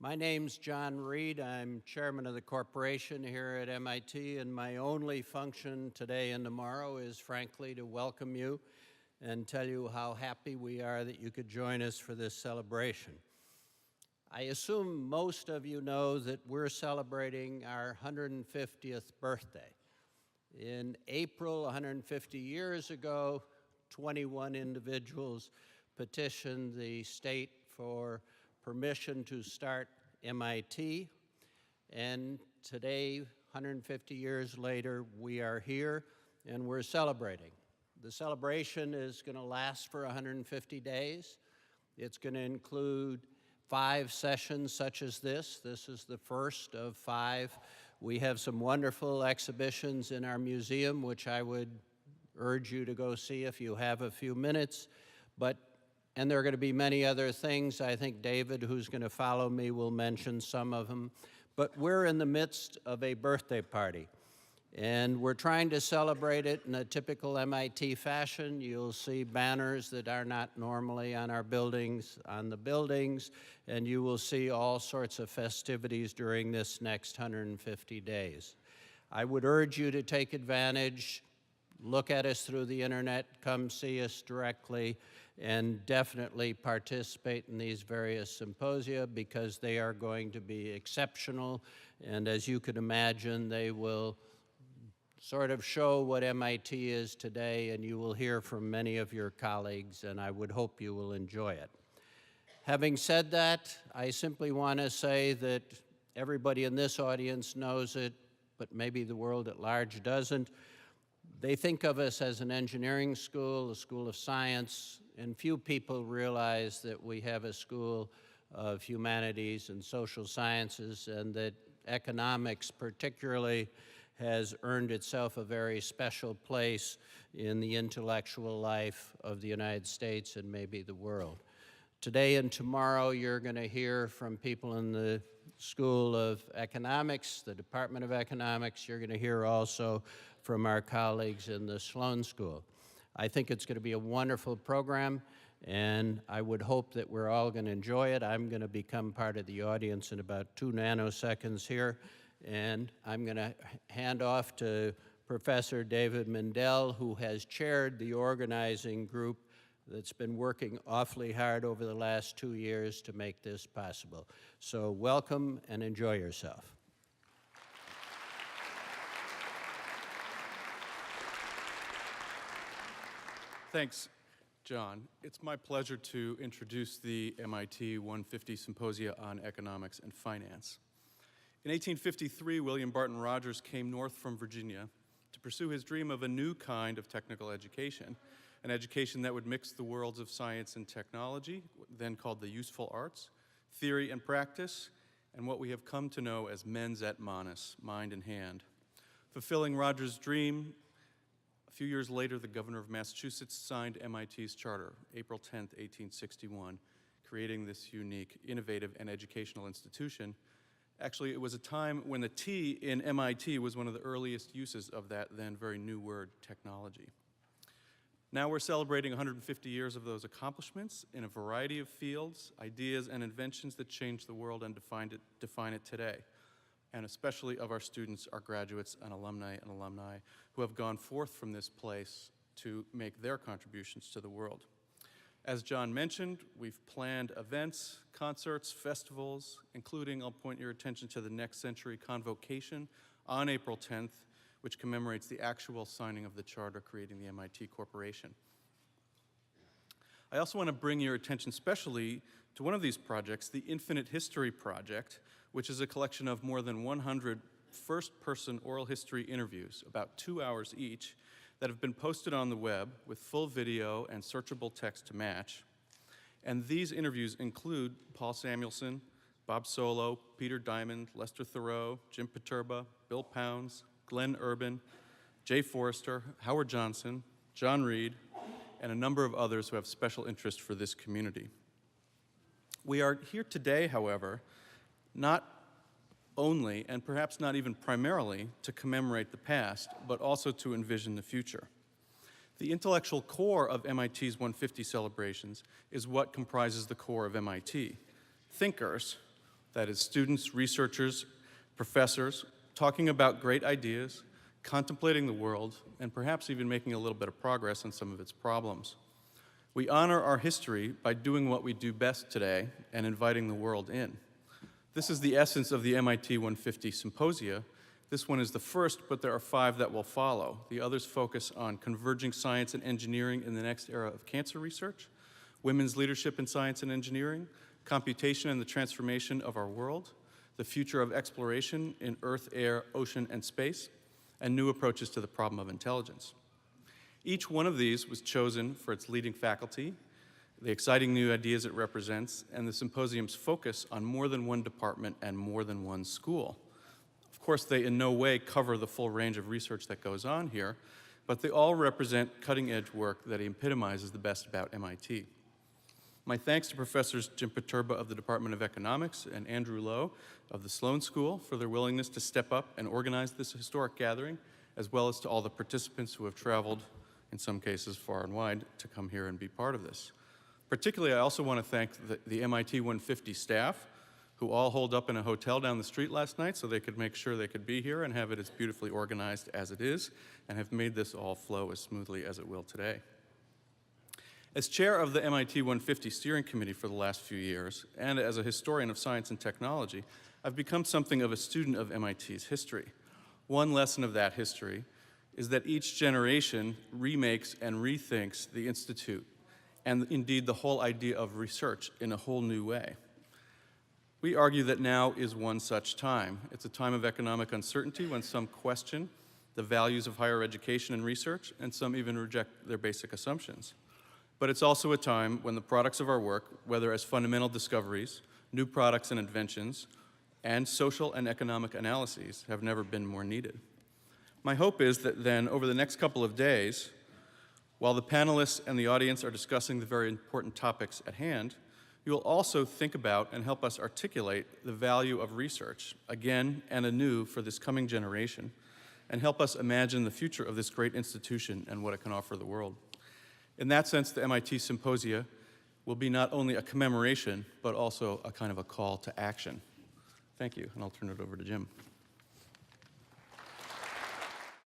My name's John Reed. I'm chairman of the corporation here at MIT, and my only function today and tomorrow is, frankly, to welcome you and tell you how happy we are that you could join us for this celebration. I assume most of you know that we're celebrating our 150th birthday. In April, 150 years ago, 21 individuals petitioned the state for permission to start MIT, and today, 150 years later, we are here and we're celebrating. The celebration is going to last for 150 days. It's going to include 5 sessions such as this. This is the first of 5. We have some wonderful exhibitions in our museum, which I would urge you to go see if you have a few minutes. And there are going to be many other things. I think David, who's going to follow me, will mention some of them. But we're in the midst of a birthday party, and we're trying to celebrate it in a typical MIT fashion. You'll see banners that are not normally on our buildings, on the buildings, and you will see all sorts of festivities during this next 150 days. I would urge you to take advantage, look at us through the internet, come see us directly, and definitely participate in these various symposia because they are going to be exceptional, and as you can imagine, they will sort of show what MIT is today, and you will hear from many of your colleagues, and I would hope you will enjoy it. Having said that, I simply want to say that everybody in this audience knows it, but maybe the world at large doesn't. They think of us as an engineering school, a school of science, and few people realize that we have a school of humanities and social sciences, and that economics particularly has earned itself a very special place in the intellectual life of the United States and maybe the world. Today and tomorrow, you're going to hear from people in the School of Economics, the Department of Economics. You're going to hear also from our colleagues in the Sloan School. I think it's going to be a wonderful program, and I would hope that we're all going to enjoy it. I'm going to become part of the audience in about 2 nanoseconds here, and I'm going to hand off to Professor David Mindell, who has chaired the organizing group that's been working awfully hard over the last 2 years to make this possible. So welcome and enjoy yourself. Thanks, John. It's my pleasure to introduce the MIT 150 Symposia on Economics and Finance. In 1853, William Barton Rogers came north from Virginia to pursue his dream of a new kind of technical education, an education that would mix the worlds of science and technology, then called the useful arts, theory and practice, and what we have come to know as mens et manus, mind and hand. Fulfilling Rogers' dream, a few years later, the governor of Massachusetts signed MIT's charter, April 10th, 1861, creating this unique, innovative, and educational institution. Actually, it was a time when the T in MIT was one of the earliest uses of that then very new word, technology. Now we're celebrating 150 years of those accomplishments in a variety of fields, ideas, and inventions that changed the world and define it today, and especially of our students, our graduates, and alumni who have gone forth from this place to make their contributions to the world. As John mentioned, we've planned events, concerts, festivals, including, I'll point your attention to the Next Century Convocation on April 10th, which commemorates the actual signing of the charter creating the MIT Corporation. I also want to bring your attention specially to one of these projects, the Infinite History Project, which is a collection of more than 100 first-person oral history interviews, about 2 hours each, that have been posted on the web with full video and searchable text to match. And these interviews include Paul Samuelson, Bob Solow, Peter Diamond, Lester Thoreau, Jim Paterba, Bill Pounds, Glenn Urban, Jay Forrester, Howard Johnson, John Reed, and a number of others who have special interest for this community. We are here today, however, not only, and perhaps not even primarily, to commemorate the past, but also to envision the future. The intellectual core of MIT's 150 celebrations is what comprises the core of MIT. Thinkers, That is, students, researchers, professors, talking about great ideas, contemplating the world, and perhaps even making a little bit of progress on some of its problems. We honor our history by doing what we do best today and inviting the world in. This is the essence of the MIT 150 Symposia. This one is the first, but there are 5 that will follow. The others focus on converging science and engineering in the next era of cancer research, women's leadership in science and engineering, computation and the transformation of our world, the future of exploration in earth, air, ocean, and space, and new approaches to the problem of intelligence. Each one of these was chosen for its leading faculty, the exciting new ideas it represents, and the symposium's focus on more than one department and more than one school. Of course, they in no way cover the full range of research that goes on here, but they all represent cutting-edge work that epitomizes the best about MIT. My thanks to Professors Jim Paterba of the Department of Economics and Andrew Lowe of the Sloan School for their willingness to step up and organize this historic gathering, as well as to all the participants who have traveled, in some cases far and wide, to come here and be part of this. Particularly, I also want to thank the MIT 150 staff, who all holed up in a hotel down the street last night so they could make sure they could be here and have it as beautifully organized as it is, and have made this all flow as smoothly as it will today. As chair of the MIT 150 Steering Committee for the last few years, and as a historian of science and technology, I've become something of a student of MIT's history. One lesson of that history is that each generation remakes and rethinks the Institute, and indeed the whole idea of research, in a whole new way. We argue that now is one such time. It's a time of economic uncertainty when some question the values of higher education and research, and some even reject their basic assumptions. But it's also a time when the products of our work, whether as fundamental discoveries, new products and inventions, and social and economic analyses, have never been more needed. My hope is that then, over the next couple of days, while the panelists and the audience are discussing the very important topics at hand, you will also think about and help us articulate the value of research, again and anew for this coming generation, and help us imagine the future of this great institution and what it can offer the world. In that sense, the MIT Symposia will be not only a commemoration, but also a kind of a call to action. Thank you, and I'll turn it over to Jim.